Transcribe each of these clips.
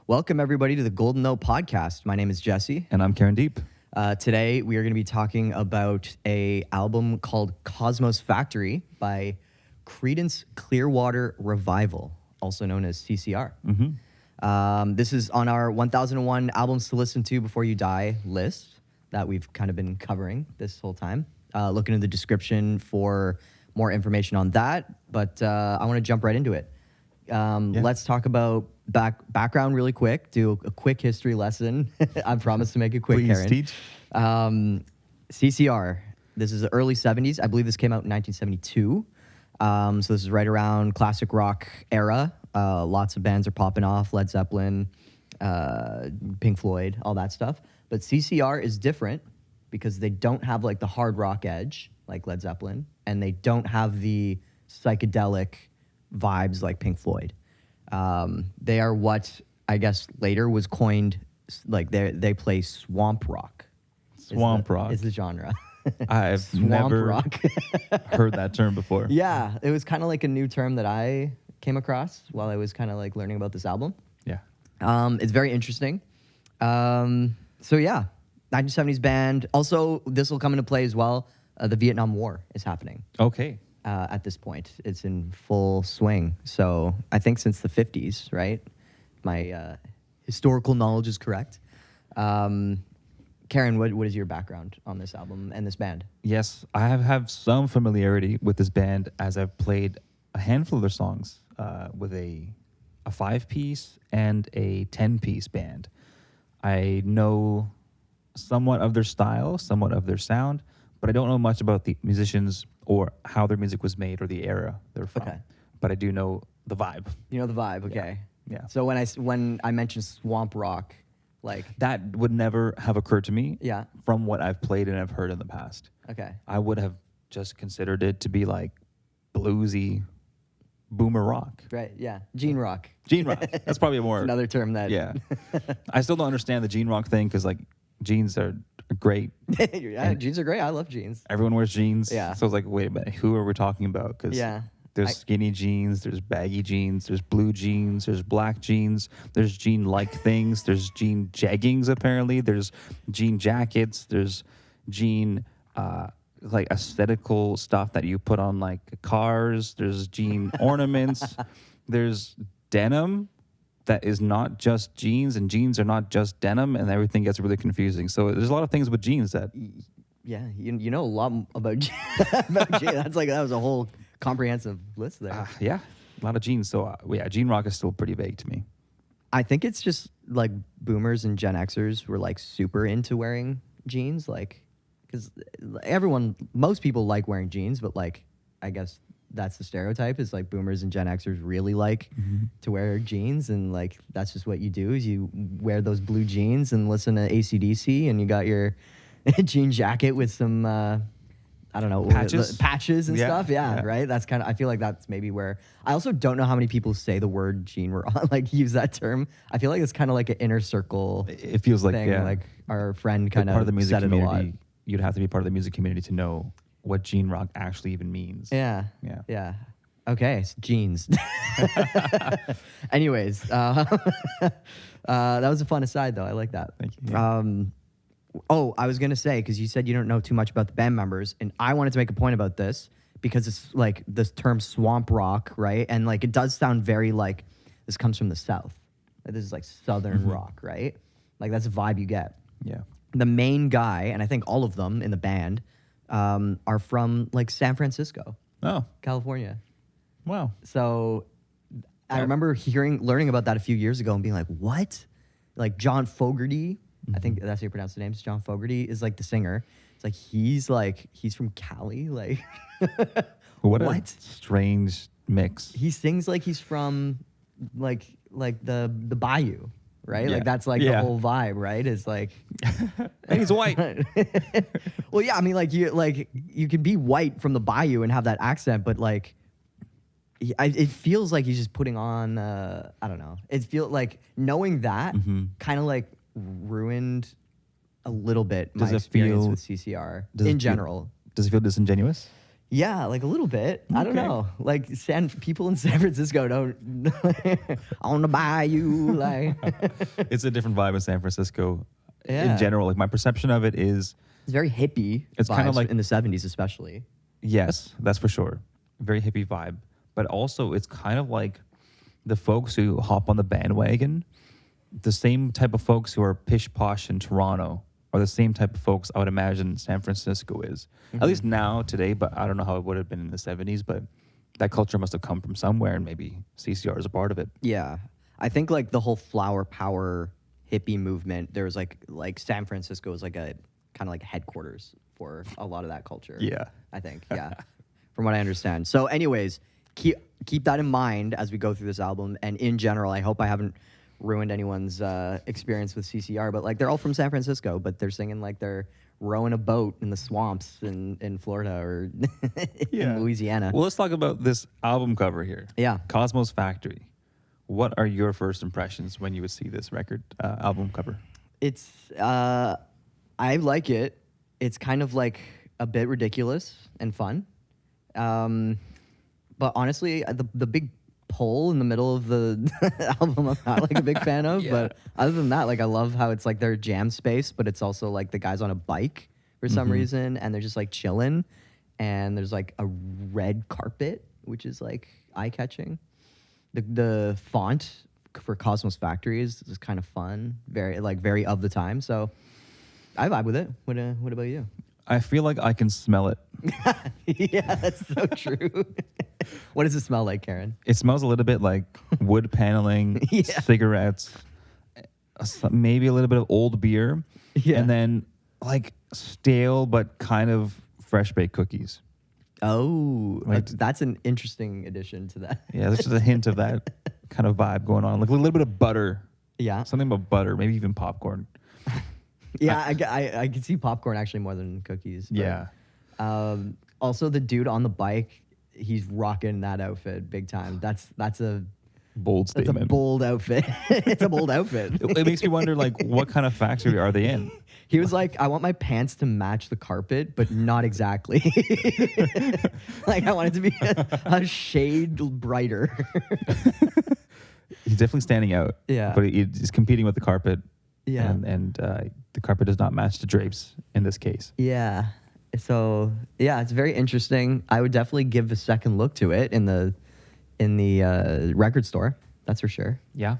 Welcome, everybody, to the Golden Note podcast. My name is Jesse. And I'm Karen Deep. Today, we are going to be talking about an album called Cosmos Factory by Creedence Clearwater Revival, also known as CCR. This is on our 1001 albums to listen to before you die list that we've kind of been covering this whole time. Look into the description for more information on that, but I want to jump right into it. Let's talk about background really quick, do a quick history lesson. I promise to make it quick, Please Karen. teach. CCR, this is the early 70s. I believe this came out in 1972. So this is right around classic rock era. Lots of bands are popping off, Led Zeppelin, Pink Floyd, all that stuff. But CCR is different because they don't have like the hard rock edge like Led Zeppelin, and they don't have the psychedelic vibes like Pink Floyd. They are what I guess later was coined, like they play swamp rock. Swamp rock is the genre. I've Swamp never rock. heard that term before. Yeah, it was kind of like a new term that I came across while I was kind of like learning about this album. Yeah. It's very interesting. So yeah, 1970s band. Also, this will come into play as well. The Vietnam War is happening. Okay. At this point, it's in full swing. So I think since the 50s, right? My historical knowledge is correct. Karen, what is your background on this album and this band? Yes, I have some familiarity with this band as I've played a handful of their songs with a 5-piece and a 10-piece band. I know somewhat of their style, somewhat of their sound, but I don't know much about the musicians or how their music was made or the era they're from. Okay. But I do know the vibe. You know the vibe, okay. Yeah. So when I mentioned swamp rock, like That would never have occurred to me yeah, from what I've played and I've heard in the past. okay. I would have just considered it to be like bluesy boomer rock. Right, yeah. Gene rock. Gene rock. That's probably more. Another term that Yeah. I still don't understand the gene rock thing because like jeans are great. yeah, jeans are great. I love jeans. Everyone wears jeans. Yeah. So I was like, wait a minute, who are we talking about? Because Yeah. there's skinny jeans, there's baggy jeans, there's blue jeans, there's black jeans, there's jean-like things, there's jean jeggings apparently, there's jean jackets, there's jean like aesthetical stuff that you put on like cars, there's jean ornaments, there's denim that is not just jeans, and jeans are not just denim, and everything gets really confusing. So there's a lot of things with jeans that... Yeah, you know a lot about about jeans. That was a whole comprehensive list there. Yeah, a lot of jeans. So yeah, gene rock is still pretty vague to me. I think it's just like boomers and Gen Xers were like super into wearing jeans, like because most people like wearing jeans, but like I guess that's the stereotype is like boomers and Gen Xers really like to wear jeans, and like that's just what you do is you wear those blue jeans and listen to AC/DC, and you got your jean jacket with some I don't know, patches and stuff. Yeah, right. That's kind of. I feel like that's maybe where. I also don't know how many people say the word gene rock, like use that term. I feel like it's kind of like an inner circle. It feels like thing. Like our friend kind part of the music said community. it a lot. You'd have to be part of the music community to know what gene rock actually even means. Yeah. Yeah. Yeah. Okay, so jeans. Anyways, that was a fun aside though. I like that. Thank you. Yeah. Oh, I was going to say, because you said you don't know too much about the band members, and I wanted to make a point about this because it's like this term swamp rock, right? And like it does sound very like this comes from the South. Like, this is like Southern rock, right? Like that's a vibe you get. Yeah. The main guy, and I think all of them in the band, are from like San Francisco, Oh, California. wow. So I remember learning about that a few years ago and being like, what? Like John Fogerty, I think that's how you pronounce the name. John Fogerty is like the singer. It's like he's from Cali. Like What a strange mix. He sings like he's from like the Bayou, right? Yeah. Like that's like the whole vibe, right? It's like And he's white. Well, yeah, I mean like you can be white from the Bayou and have that accent, but like it feels like he's just putting on I don't know. It feels like knowing that kind of like ruined a little bit my experience with CCR in general. Does it feel disingenuous? Yeah, like a little bit. I don't Okay. know. Like people in San Francisco don't on the bayou like It's a different vibe in San Francisco Yeah. in general. Like my perception of it is, it's very hippie It's kinda vibes like- in the 70s especially. yes, that's for sure. Very hippie vibe. But also it's kind of like the folks who hop on the bandwagon, the same type of folks who are pish posh in Toronto are the same type of folks I would imagine San Francisco is. At least now, today, but I don't know how it would have been in the 70s, but that culture must have come from somewhere and maybe CCR is a part of it. Yeah. I think like the whole flower power hippie movement, there was like San Francisco was like a kind of like headquarters for a lot of that culture. Yeah. I think. Yeah. From what I understand. So anyways, keep that in mind as we go through this album. And in general, I hope I haven't ruined anyone's experience with CCR, but like they're all from San Francisco, but they're singing like they're rowing a boat in the swamps in Florida or in Louisiana. Well, let's talk about this album cover here. Yeah. Cosmos Factory. What are your first impressions when you would see this record album cover? It's I like it. It's kind of like a bit ridiculous and fun. But honestly, the big pole in the middle of the album I'm not like a big fan of. Yeah. But other than that, like I love how it's like their jam space, but it's also like the guys on a bike for some reason, and they're just like chilling. And there's like a red carpet, which is like eye catching. The font for Cosmos Factory is kind of fun, very of the time. So I vibe with it. What about you? I feel like I can smell it. Yeah, that's so true. What does it smell like, Karen? It smells a little bit like wood paneling, Yeah. cigarettes, maybe a little bit of old beer, Yeah. and then like stale but kind of fresh baked cookies. Oh, Like- that's an interesting addition to that. Yeah, there's just a hint of that kind of vibe going on. Like a little bit of butter, Yeah, something about butter, maybe even popcorn. yeah. I can see popcorn actually more than cookies. but, Yeah. Also, the dude on the bike, he's rocking that outfit big time. That's a Bold that's statement. a bold outfit. It's a bold outfit. It makes me wonder, like, what kind of factory are they in? He was like, I want my pants to match the carpet, but not exactly. Like, I want it to be a shade brighter. He's definitely standing out. Yeah. But he's competing with the carpet. Yeah. And the carpet does not match the drapes in this case. Yeah. So, yeah, it's very interesting. I would definitely give a second look to it in the record store. That's for sure. Yeah.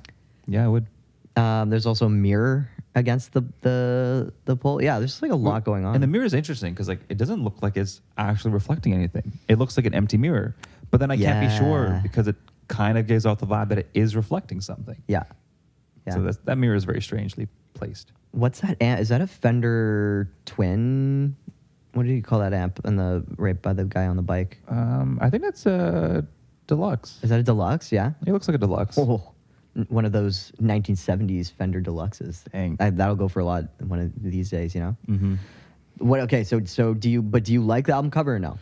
Yeah, I would. There's also a mirror against the pole. Yeah, there's just like a lot going on. And the mirror is interesting because like it doesn't look like it's actually reflecting anything. It looks like an empty mirror. But then I can't be sure Yeah. because it kind of gives off the vibe that it is reflecting something. yeah. Yeah. So that mirror is very strangely placed. What's that amp? Is that a Fender Twin? What do you call that amp? Right by the guy on the bike. I think that's a deluxe. Is that a deluxe? Yeah. It looks like a deluxe. Oh, one of those 1970s Fender Deluxes. Dang. That'll go for a lot one of these days, you know. Mm-hmm. What? Okay, so do you like the album cover or no?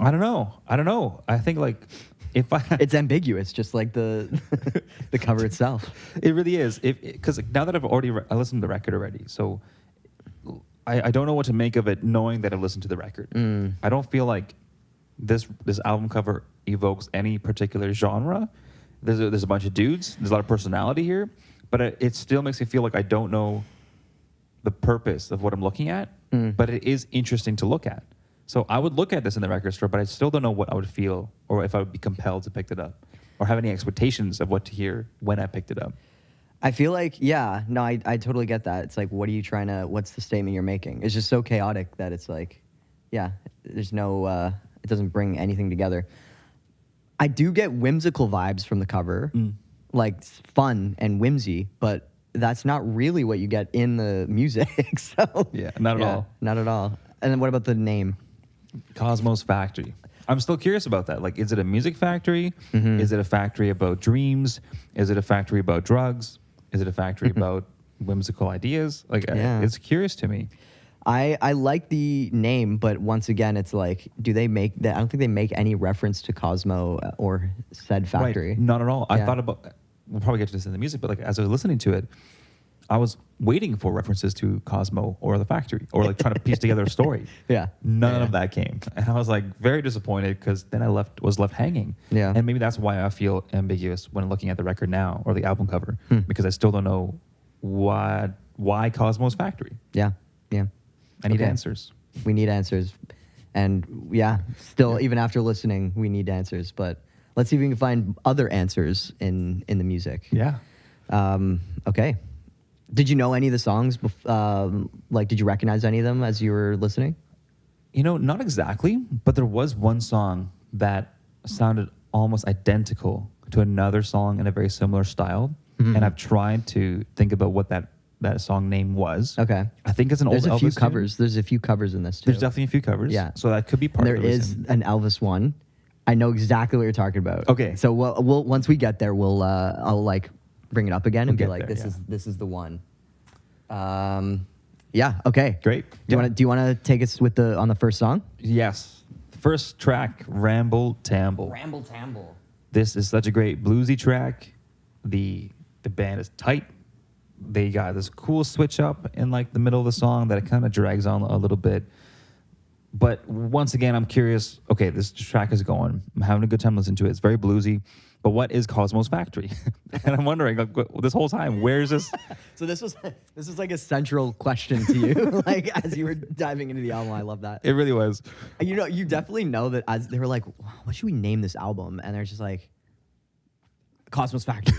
I don't know. I think like if I It's ambiguous, just like the the cover itself. it really is. Because now that I've already I listened to the record already, so I don't know what to make of it, knowing that I've listened to the record. I don't feel like this album cover evokes any particular genre. There's a bunch of dudes. There's a lot of personality here, but it still makes me feel like I don't know the purpose of what I'm looking at. But it is interesting to look at. So I would look at this in the record store, but I still don't know what I would feel or if I would be compelled to pick it up or have any expectations of what to hear when I picked it up. I feel like, yeah, no, I totally get that. It's like, what's the statement you're making? It's just so chaotic that it's like, yeah, there's no, it doesn't bring anything together. I do get whimsical vibes from the cover, like fun and whimsy, but that's not really what you get in the music. So Yeah, not at all. Not at all. And then what about the name? Cosmos Factory. I'm still curious about that. Like, is it a music factory? Is it a factory about dreams? Is it a factory about drugs? Is it a factory about whimsical ideas? Like, Yeah. it's curious to me. I like the name, but once again, it's like, do they make that? I don't think they make any reference to Cosmo or said factory. Right. Not at all. I Yeah. thought about, we'll probably get to this in the music, but like as I was listening to it, I was waiting for references to Cosmo or the Factory, or like trying to piece together a story. Yeah. None of that came, and I was like very disappointed because then I was left hanging. Yeah. And maybe that's why I feel ambiguous when looking at the record now or the album cover, because I still don't know why Cosmo's Factory. Yeah. Yeah. I need Okay. answers. We need answers. And yeah, still, even after listening, we need answers. But let's see if we can find other answers in the music. Yeah. Okay. Did you know any of the songs? Like, did you recognize any of them as you were listening? You know, not exactly, but there was one song that sounded almost identical to another song in a very similar style. And I've tried to think about what that song name was. Okay. I think it's an There's old a few Elvis tune. covers. There's a few covers in this too. There's definitely a few covers. Yeah. So that could be part There of the is reason. an Elvis one. I know exactly what you're talking about. Okay. So we'll once we get there, I'll like bring it up again and be We'll like, get there, this is the one. Yeah. Okay. Great. Do Yeah. you want to take us on the first song? Yes. First track, Ramble Tamble. Ramble Tamble. This is such a great bluesy track. The band is tight. They got this cool switch up in like the middle of the song that it kind of drags on a little bit. But once again, I'm curious. Okay, this track is going. I'm having a good time listening to it. It's very bluesy. But what is Cosmo's Factory? And I'm wondering, like, this whole time, where is this? So this was like a central question to you, like as you were diving into the album. I love that. It really was. And you definitely know that as they were like, what should we name this album? And they're just like, Cosmos Factory.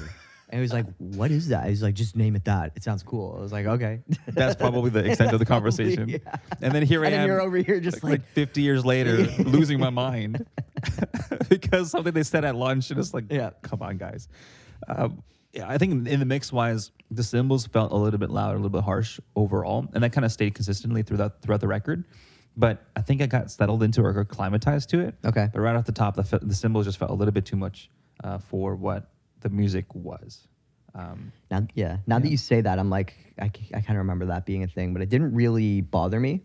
And he was like, what is that? He's like, just name it that. It sounds cool. I was like, okay. That's probably the extent of the conversation. Yeah. And then here I And am. then you're over here just like 50 years later, losing my mind because something they said at lunch, and it's like, Yeah. come on, guys. Yeah, I think in the mix wise, the cymbals felt a little bit loud, a little bit harsh overall, and that kind of stayed consistently throughout the record. But I think I got settled into or acclimatized to it. Okay. But right off the top, the cymbals just felt a little bit too much for what the music was. Now that you say that, I'm like, I kind of remember that being a thing, but it didn't really bother me.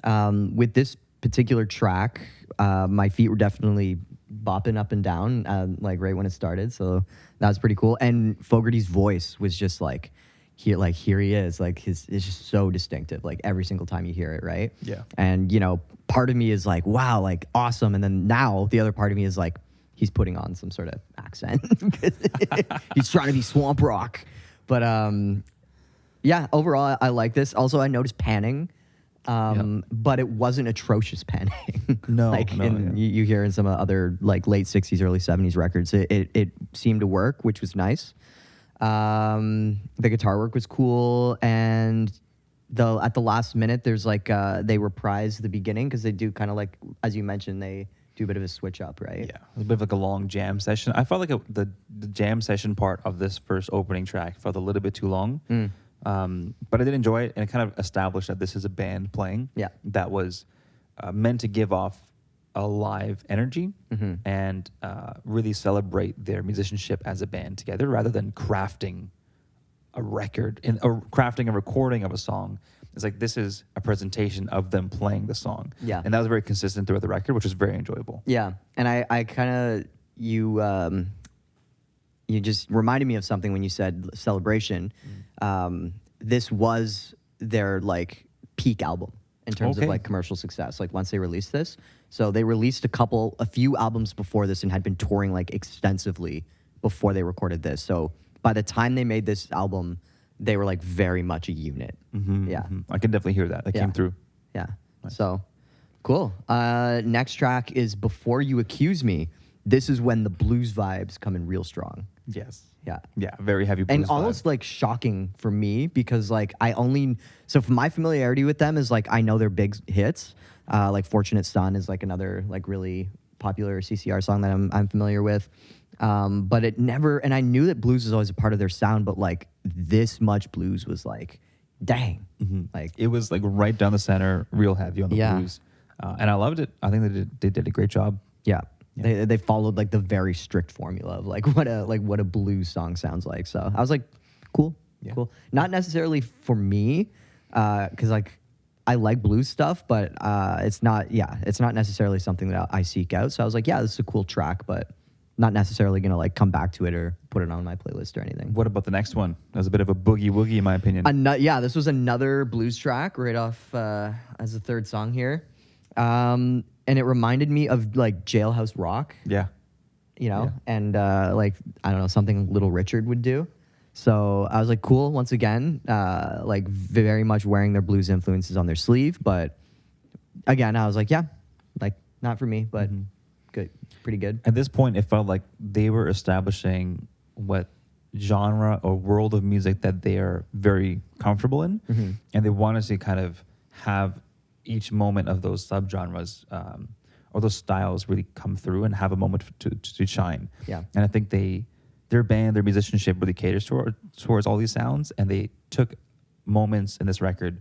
With this particular track, my feet were definitely bopping up and down, like right when it started. So that was pretty cool. And Fogerty's voice was just like, here he is. Like it's just so distinctive. Like every single time you hear it, right? Yeah. And part of me is like, wow, like awesome. And then now the other part of me is like, he's putting on some sort of accent. He's trying to be swamp rock. But yeah, overall, I like this. Also, I noticed panning, but it wasn't atrocious panning. No, you hear in some other like late 60s, early 70s records, it seemed to work, which was nice. The guitar work was cool. And at the last minute, there's like, they reprise the beginning because they do kind of like, as you mentioned, they do a bit of a switch up, right? Yeah, a bit of like a long jam session. I felt like the jam session part of this first opening track felt a little bit too long. But I did enjoy it, and it kind of established that this is a band playing. Yeah. That was meant to give off a live energy and really celebrate their musicianship as a band together, rather than crafting a record or crafting a recording of a song. It's like, this is a presentation of them playing the song. Yeah. And that was very consistent throughout the record, which was very enjoyable. Yeah. And I kind of, you just reminded me of something when you said celebration. This was their like peak album in terms of like commercial success, like once they released this. So they released a few albums before this and had been touring like extensively before they recorded this. So by the time they made this album, they were like very much a unit. Yeah. I can definitely hear that. That came through. Yeah. So cool. Next track is Before You Accuse Me. This is when the blues vibes come in real strong. Yes. Yeah. Yeah, very heavy blues And almost like shocking for me because like for my familiarity with them is like I know their big hits. Like Fortunate Son is like another like really popular CCR song that I'm familiar with. But it never, and I knew that blues was always a part of their sound, but like this much blues was like, dang. Like it was like right down the center, real heavy on the blues. And I loved it. I think they did a great job. Yeah. They followed like the very strict formula of like what a blues song sounds like. So I was like, cool. Cool. Not necessarily for me, because like I like blues stuff, but it's not necessarily something that I seek out. So I was like, yeah, this is a cool track, but not necessarily gonna like come back to it or put it on my playlist or anything. What about the next one? That was a bit of a boogie woogie, in my opinion. Yeah, this was another blues track right off as a third song here, and it reminded me of like Jailhouse Rock, Yeah. you know, and like I don't know, something Little Richard would do. So I was like, cool. Once again, like very much wearing their blues influences on their sleeve, but again, I was like, yeah, like not for me, but good, pretty good. At this point, it felt like they were establishing what genre or world of music that they are very comfortable in, and they wanted to kind of have each moment of those subgenres or those styles really come through and have a moment to shine. Yeah. And I think their band, their musicianship really caters towards all these sounds, and they took moments in this record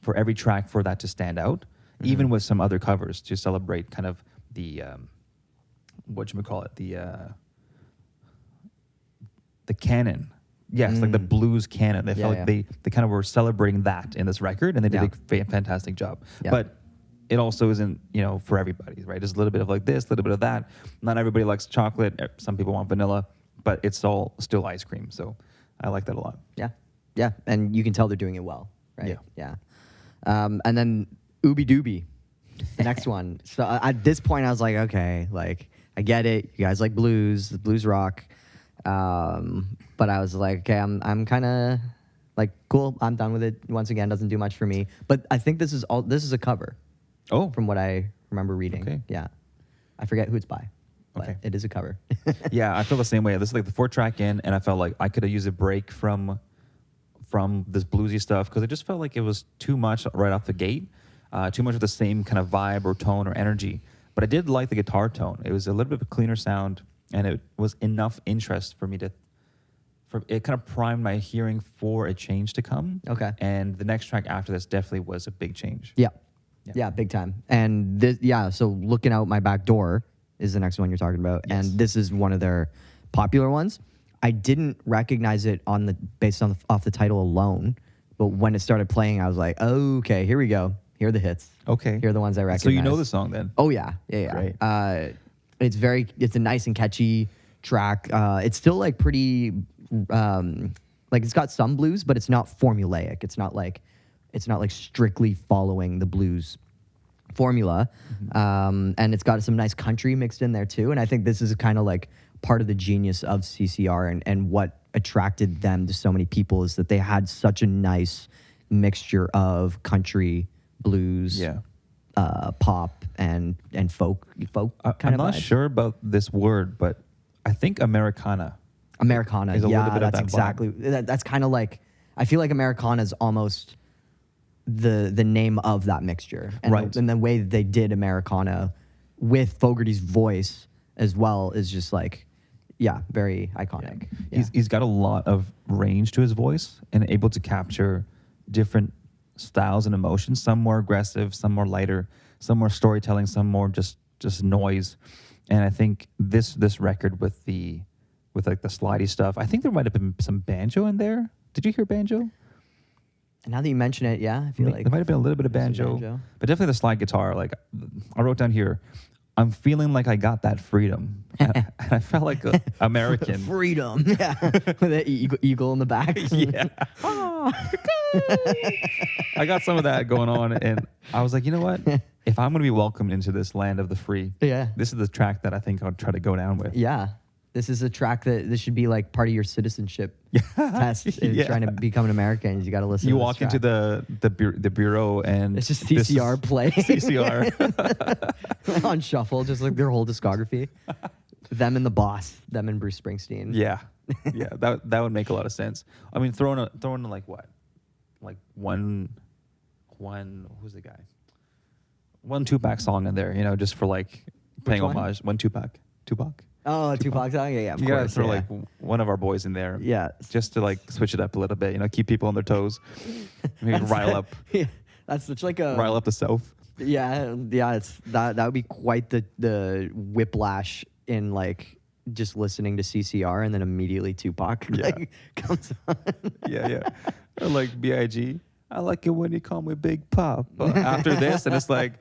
for every track for that to stand out, even with some other covers to celebrate kind of the whatchamacallit, the canon. Yes, like the blues canon. They felt like they kind of were celebrating that in this record, and they did a fantastic job. Yeah. But it also isn't, for everybody, right? There's a little bit of like this, a little bit of that. Not everybody likes chocolate. Some people want vanilla, but it's all still ice cream. So I like that a lot. Yeah. Yeah. And you can tell they're doing it well, right? Yeah. And then Ooby Dooby, the next one. So at this point, I was like, okay, like I get it. You guys like blues rock. But I was like, okay, I'm kind of like, cool. I'm done with it. Once again, doesn't do much for me. But I think this is a cover. Oh, From what I remember reading. Okay. Yeah. I forget who it's by, but Okay. it is a cover. yeah, I feel the same way. This is like the 4-track in, and I felt like I could have used a break from this bluesy stuff because it just felt like it was too much right off the gate, too much of the same kind of vibe or tone or energy. But I did like the guitar tone. It was a little bit of a cleaner sound, and it was enough interest for me it kind of primed my hearing for a change to come. Okay. And the next track after this definitely was a big change. Yeah. Yeah, big time. And this, so Looking Out My Back Door is the next one you're talking about. Yes. And this is one of their popular ones. I didn't recognize it off the title alone, but when it started playing, I was like, oh, okay, here we go. Here are the hits. Okay. Here are the ones I recognize. So you know the song then? Oh yeah. Yeah. Great. It's a nice and catchy track. It's still like pretty, like it's got some blues, but it's not formulaic. It's not like strictly following the blues formula. And it's got some nice country mixed in there too. And I think this is kind of like part of the genius of CCR and what attracted them to so many people is that they had such a nice mixture of country, blues, pop, and folk kind I'm of not vibe. sure about this word, but I think Americana. Americana, is a little bit of that's that exactly. That's kind of like, I feel like Americana is almost the name of that mixture, and Right. and the way that they did Americana with Fogerty's voice as well is just like, very iconic. Yeah. He's got a lot of range to his voice and able to capture different styles and emotions. Some more aggressive, some more lighter, some more storytelling, some more just noise. And I think this record with like the slidey stuff, I think there might have been some banjo in there. Did you hear banjo? And now that you mention it, I feel like there might have been a little bit of there's some banjo, but definitely the slide guitar. Like I wrote down here, I'm feeling like I got that freedom, and I felt like an American. freedom. Yeah, with the eagle in the back. Yeah. I got some of that going on, and I was like, you know what? If I'm going to be welcomed into this land of the free, this is the track that I think I'll try to go down with. Yeah. This is a track this should be like part of your citizenship test. If you're trying to become an American, you got to listen. You to this walk track. into the bureau and It's just CCR play. CCR on shuffle, just like their whole discography. Them and the Boss, them and Bruce Springsteen. Yeah, that would make a lot of sense. I mean, throwing like what, like one who's the guy? One Tupac song in there, just for like paying one? homage. One Tupac. Oh, Tupac song? Yeah, of You course. gotta throw like one of our boys in there. Yeah. Just to like switch it up a little bit, keep people on their toes. Maybe rile up That's such like a rile up the South. Yeah, it's that would be quite the whiplash in like just listening to CCR and then immediately Tupac comes on. Yeah. Or like B.I.G. I like it when you call me Big Pop. After this, and it's like,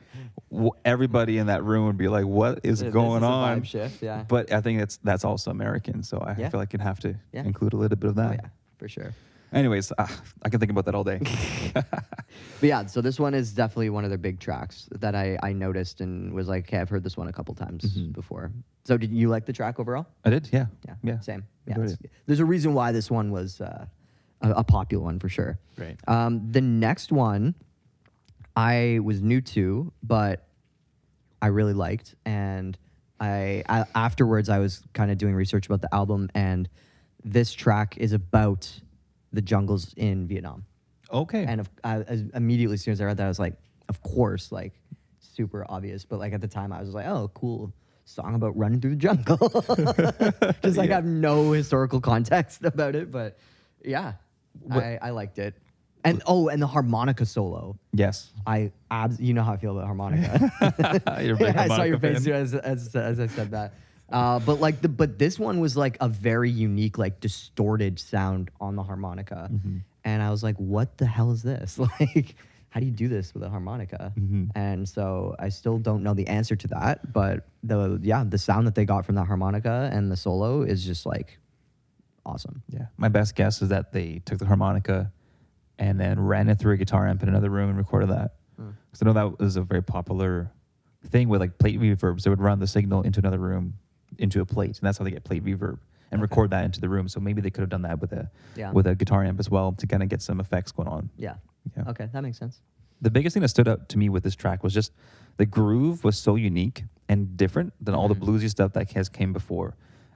everybody in that room would be like, "What is This going is a on?" vibe shift, yeah. But I think that's also American, so I Yeah. feel like you'd have to Yeah. include a little bit of Oh that. yeah, for sure. Anyways, I can think about that all day. But yeah, so this one is definitely one of their big tracks that I noticed and was like, okay, I've heard this one a couple times before. So did you like the track overall? I did, yeah, Yeah, same. Yeah, Enjoyed it's- there's a reason why this one was a popular one for sure. Right. The next one I was new to, but I really liked, and I afterwards I was kind of doing research about the album, and this track is about the jungles in Vietnam. Okay. And immediately as soon as I read that, I was like, of course, like super obvious. But like at the time, I was like, oh, cool song about running through the jungle. Just like I have no historical context about it, but yeah, I liked it. And and the harmonica solo. Yes. You know how I feel about harmonica. You're a big I saw your harmonica face fan. as I said that. But this one was like a very unique, like distorted sound on the harmonica, and I was like, "What the hell is this? Like, how do you do this with a harmonica?" And so I still don't know the answer to that, but the sound that they got from that harmonica and the solo is just like awesome. Yeah. My best guess is that they took the harmonica and then ran it through a guitar amp in another room and recorded that. Because I know that was a very popular thing with like plate reverbs. They would run the signal into another room, into a plate, and that's how they get plate reverb and record that into the room. So maybe they could have done that with a guitar amp as well to kind of get some effects going on. Yeah. Yeah. Okay, that makes sense. The biggest thing that stood out to me with this track was just the groove was so unique and different than all the bluesy stuff that came before,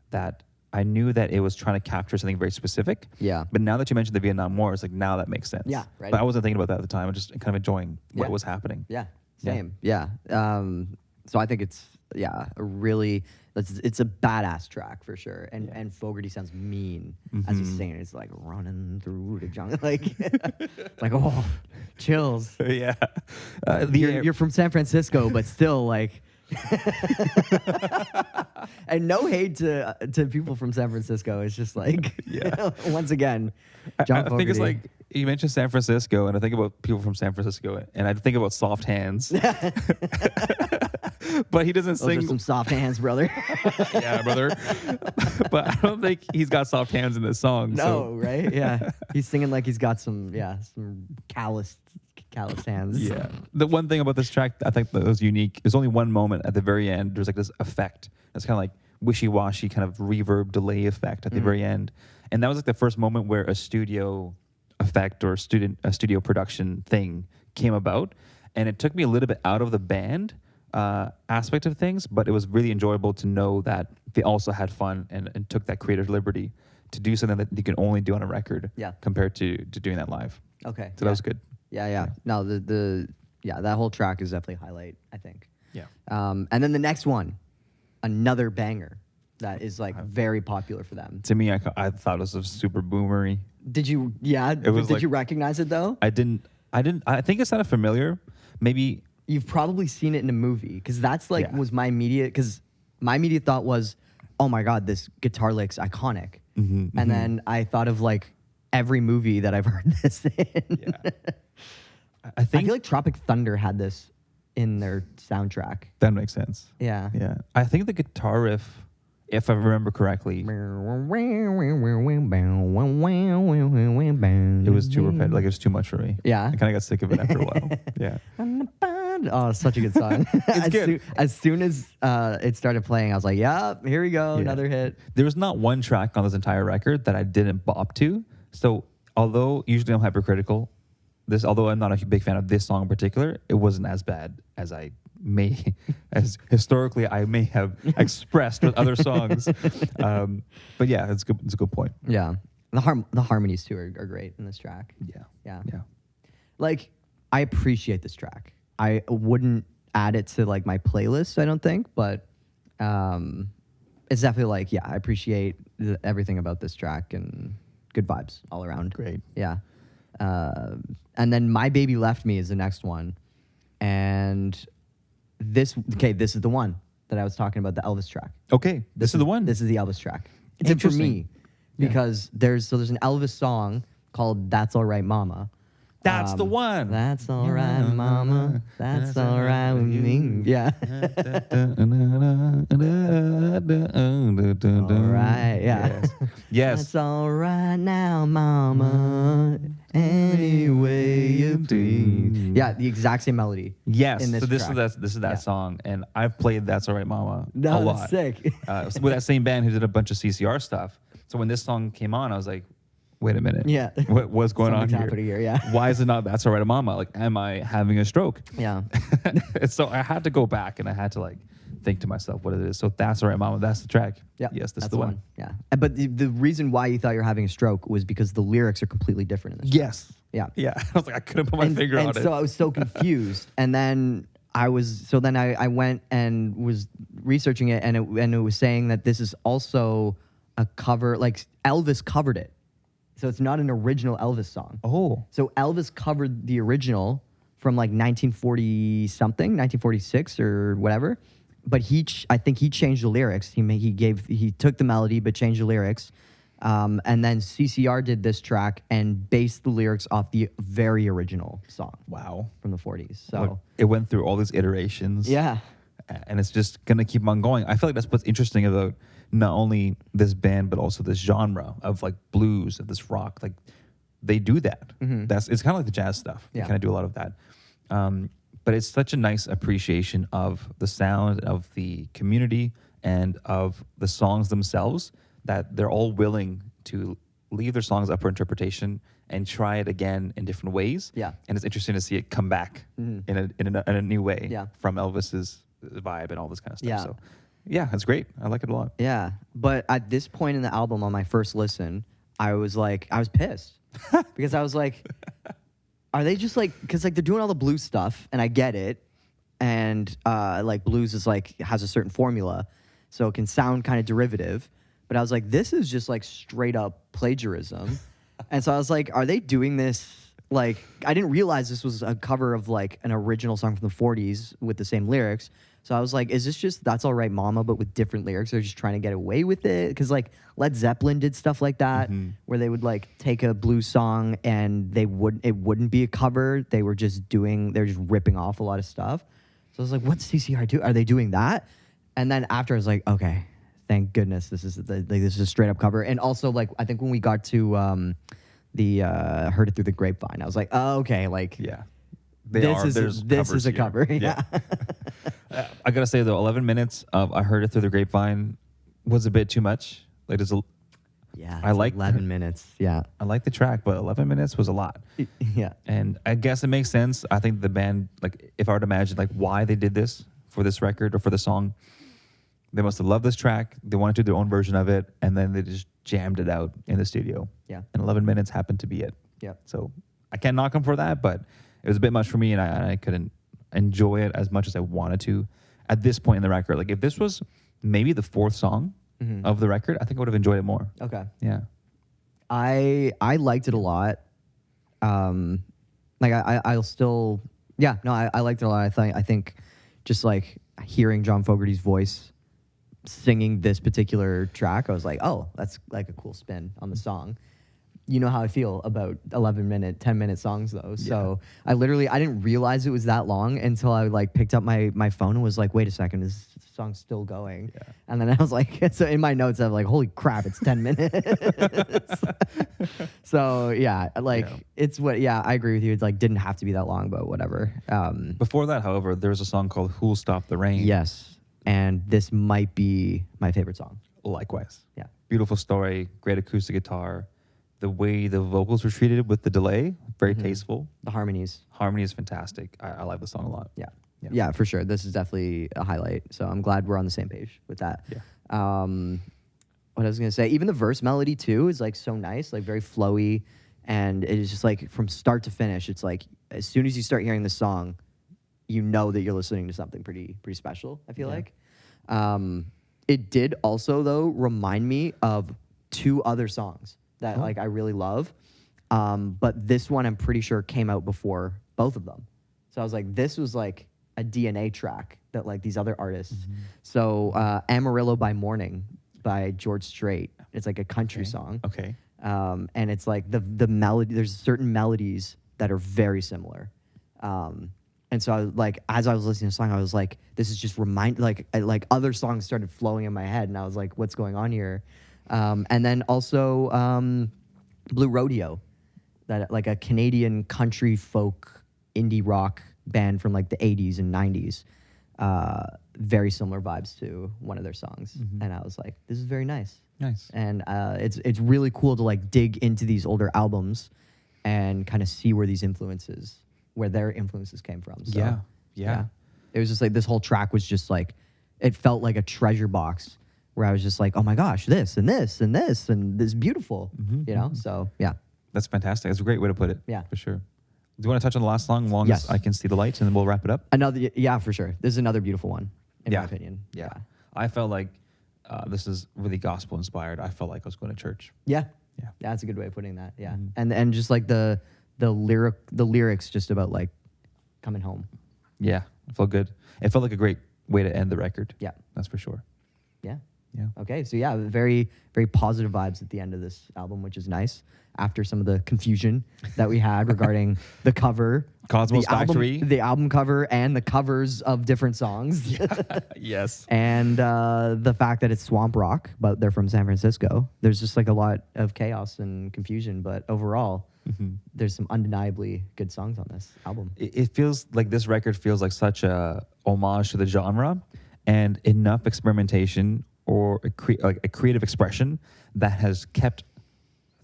that I knew that it was trying to capture something very specific. Yeah. But now that you mentioned the Vietnam War, it's like, now that makes sense. Yeah, right. But I wasn't thinking about that at the time. I was just kind of enjoying what Yeah. was happening. Yeah, same. Yeah. So I think it's it's a badass track for sure. And Fogerty sounds mean as he's saying it. It's like running through the jungle, like like oh, chills. Yeah. You're from San Francisco, but still like. And no hate to people from San Francisco. It's just like, once again, John I think it's Fogerty. like, you mentioned San Francisco, and I think about people from San Francisco, and I think about soft hands. But he doesn't Those are sing. some soft hands, brother. Yeah, brother. But I don't think he's got soft hands in this song. No, right? Yeah, he's singing like he's got some calloused hands. Yeah. The one thing about this track I think that was unique, there's only one moment at the very end. There's like this effect. It's kind of like wishy-washy kind of reverb delay effect at the very end. And that was like the first moment where a studio effect or a studio production thing came about. And it took me a little bit out of the band aspect of things, but it was really enjoyable to know that they also had fun and took that creative liberty to do something that you can only do on a record compared to doing that live. Okay. So that was good. Yeah. No, that whole track is definitely a highlight, I think. Yeah. And then the next one, another banger that is like very popular for them. To me, I thought it was a super boomery. Did you? Yeah. was Did like- you recognize it though? I didn't. I think it sounded familiar. Maybe. You've probably seen it in a movie because that's like Yeah. was my immediate because my immediate thought was, oh my god, this guitar lick's iconic. And then I thought of like every movie that I've heard this in. Yeah. I I think feel like Tropic Thunder had this in their soundtrack. that makes sense. Yeah. Yeah. I think the guitar riff, if I remember correctly, it was too repetitive. Like, it was too much for me. Yeah. I kind of got sick of it after a while. Yeah. Oh, such a good song. As soon as it started playing, I was like, yeah, here we go, Yeah. another hit. There was not one track on this entire record that I didn't bop to. So, although usually I'm hypercritical, although I'm not a big fan of this song in particular, it wasn't as bad as as historically I may have expressed with other songs. But yeah, it's a good point. Yeah. The harmonies too are great in this track. Yeah. Yeah. Like, I appreciate this track. I wouldn't add it to like my playlist, I don't think, but it's definitely like, I appreciate everything about this track and good vibes all around. Great. Yeah. And then My Baby Left Me is the next one. And this is the one that I was talking about, the Elvis track. Okay. This is the one. This is the Elvis track. It's for me Yeah. because there's an Elvis song called That's All Right Mama. That's the one. That's all right, mama. That's all right with me. Yeah. All right. Yeah. Yes. That's all right now, mama. Any way you please. Yeah, the exact same melody. Yes. In this So this track. is that song, and I've played "That's All Right, Mama" a No, lot. that's sick. With that same band who did a bunch of CCR stuff. So when this song came on, I was like, wait a minute. Yeah. What's going on Something's here? happening here, yeah. Why is it not "That's All Right, Mama"? Like, am I having a stroke? Yeah. And so I had to go back and I had to like think to myself what it is. So "That's All Right, Mama." That's the track. Yeah. Yes, this is that's the one. Yeah. But the reason why you thought you were having a stroke was because the lyrics are completely different in this. Yes. Yeah. Yeah. I was like, I couldn't put my finger on and it. so I was so confused. And then I went and was researching it, and it was saying that this is also a cover, like Elvis covered it. So it's not an original Elvis song. Oh. So Elvis covered the original from like 1940 something, 1946 or whatever. But I think he changed the lyrics. He took the melody but changed the lyrics. And then CCR did this track and based the lyrics off the very original song. Wow. From the 40s. So Look, it went through all these iterations. yeah. And it's just going to keep on going. I feel like that's what's interesting about not only this band, but also this genre of like blues, of this rock. Like they do that. It's kind of like the jazz stuff. Yeah. They kind of do a lot of that. But it's such a nice appreciation of the sound, of the community, and of the songs themselves that they're all willing to leave their songs up for interpretation and try it again in different ways. Yeah. And it's interesting to see it come back in a new way Yeah. from Elvis's vibe and all this kind of stuff. Yeah. So yeah, it's great. I like it a lot. Yeah. But at this point in the album, on my first listen, I was pissed. Because I was like, are they just like, because like they're doing all the blues stuff, and I get it. And like blues is like, has a certain formula, so it can sound kind of derivative. But I was like, this is just like straight up plagiarism. And so I was like, are they doing this? Like, I didn't realize this was a cover of like an original song from the 40s with the same lyrics. So I was like, is this just That's All Right, Mama, but with different lyrics? They're just trying to get away with it? Because like Led Zeppelin did stuff like that, where they would like take a blues song and it wouldn't be a cover. They're just ripping off a lot of stuff. So I was like, what's CCR do? Are they doing that? And then after I was like, okay, thank goodness this is a straight up cover. And also like I think when we got to Heard It Through the Grapevine, I was like, oh, okay, like Yeah. this is a cover. Yeah. I gotta say though, 11 minutes of I Heard It Through the Grapevine was a bit too much. Like Yeah. I like 11 minutes. Yeah. I like the track, but 11 minutes was a lot. Yeah. And I guess it makes sense. I think the band, like if I were to imagine like why they did this for this record or for the song, they must have loved this track. They wanted to do their own version of it, and then they just jammed it out in the studio. Yeah. And 11 minutes happened to be it. Yeah. So I can't knock them for that, but it was a bit much for me, and I couldn't enjoy it as much as I wanted to at this point in the record. Like if this was maybe the fourth song of the record, I think I would have enjoyed it more. Okay. Yeah. I liked it a lot. Like I'll still, yeah, no, I liked it a lot. I think just like hearing John Fogerty's voice singing this particular track, I was like, oh, that's like a cool spin on the song. You know how I feel about 11-minute, 10-minute songs though. So I didn't realize it was that long until I like picked up my phone and was like, wait a second, is this song still going? Yeah. And then I was like, so in my notes, I'm like, holy crap, it's 10 minutes. So yeah, like it's I agree with you. It's like, didn't have to be that long, but whatever. Before that, however, there was a song called Who'll Stop the Rain. Yes. And this might be my favorite song. Likewise. Yeah. Beautiful story, great acoustic guitar. The way the vocals were treated with the delay, very tasteful. The harmonies. Harmony is fantastic. I like the song a lot. Yeah, for sure. This is definitely a highlight. So I'm glad we're on the same page with that. Yeah. What I was gonna say, even the verse melody too is like so nice, like very flowy, and it is just like from start to finish. It's like as soon as you start hearing the song, you know that you're listening to something pretty special. I feel like. It did also though remind me of two other songs that like I really love, but this one I'm pretty sure came out before both of them. So I was like, this was like a DNA track that like these other artists. So Amarillo by Morning by George Strait. It's like a country song. Okay. And it's like the melody. There's certain melodies that are very similar. And so I, like, as I was listening to the song, I was like, this is just like other songs started flowing in my head, and I was like, what's going on here? And then also Blue Rodeo, that like a Canadian country folk indie rock band from like the 80s and 90s. Very similar vibes to one of their songs. And I was like, this is very nice. Nice. And it's really cool to like dig into these older albums and kind of see where their influences came from. So, Yeah. It was just like this whole track was just like, it felt like a treasure box where I was just like, oh my gosh, this and this and this and this is beautiful, you know? So yeah. That's fantastic. That's a great way to put it. Yeah. For sure. Do you want to touch on the last song, Long Yes. as I Can See the Light, and then we'll wrap it up? Yeah, for sure. This is another beautiful one, in my opinion. Yeah. I felt like this is really gospel inspired. I felt like I was going to church. Yeah. Yeah. That's a good way of putting that. Yeah. And just like the lyrics just about like coming home. Yeah. It felt good. It felt like a great way to end the record. Yeah. That's for sure. Yeah. Yeah. Okay. So yeah, very, very positive vibes at the end of this album, which is nice. After some of the confusion that we had regarding the cover, Cosmos Factory, the album cover, and the covers of different songs. Yes. And the fact that it's swamp rock, but they're from San Francisco. There's just like a lot of chaos and confusion, but overall, there's some undeniably good songs on this album. It feels like this record feels like such a homage to the genre, and enough experimentation or a creative expression that has kept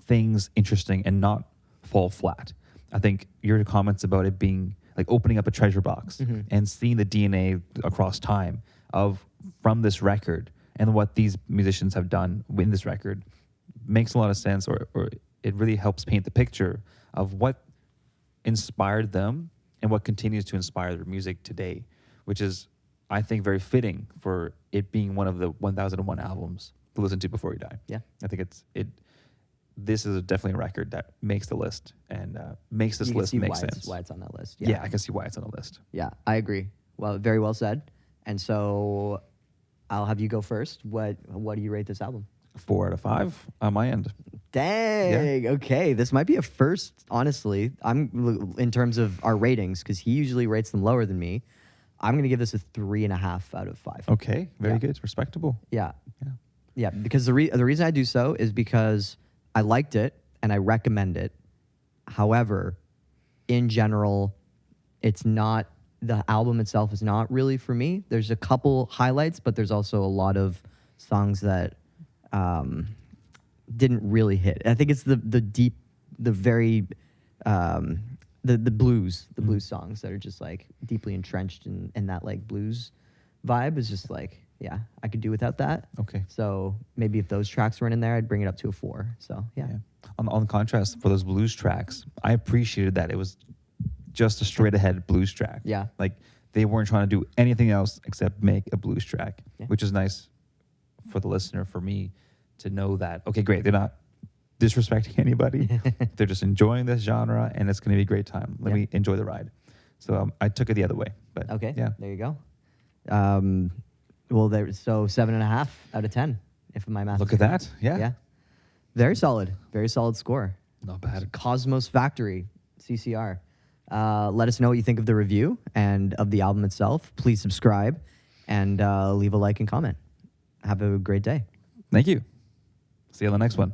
things interesting and not fall flat. I think your comments about it being like opening up a treasure box and seeing the DNA across time from this record and what these musicians have done in this record makes a lot of sense, or it really helps paint the picture of what inspired them and what continues to inspire their music today, which is, I think, very fitting for it being one of the 1001 albums to listen to before you die. Yeah. I think this is definitely a record that makes the list and makes this list make sense. Why it's on that list. Yeah, I can see why it's on the list. Yeah, I agree. Well, very well said. And so I'll have you go first. What do you rate this album? 4 out of 5 on my end. Dang. Yeah. Okay, this might be a first. Honestly, I'm in terms of our ratings, because he usually rates them lower than me. I'm gonna give this a 3.5 out of 5. Okay, very good. It's respectable. Yeah. Because the reason I do so is because I liked it and I recommend it. However, in general, the album itself is not really for me. There's a couple highlights, but there's also a lot of songs that didn't really hit. I think it's the blues songs that are just like deeply entrenched in that like blues vibe is just like, yeah, I could do without that. Okay. So maybe if those tracks weren't in there, I'd bring it up to a 4. So yeah. On contrast, for those blues tracks, I appreciated that it was just a straight ahead blues track. Yeah. Like they weren't trying to do anything else except make a blues track, which is nice for the listener, for me to know that, okay, great, they're not disrespecting anybody. They're just enjoying this genre, and it's going to be a great time. Let me enjoy the ride. So I took it the other way. But okay, yeah, there you go. Well, so 7.5 out of 10, if my math. Look is at correct. that. Yeah. Yeah. Very solid score. Not bad. Cosmos Factory, CCR. Let us know what you think of the review and of the album itself. Please subscribe and leave a like and comment. Have a great day. Thank you. See you on the next one.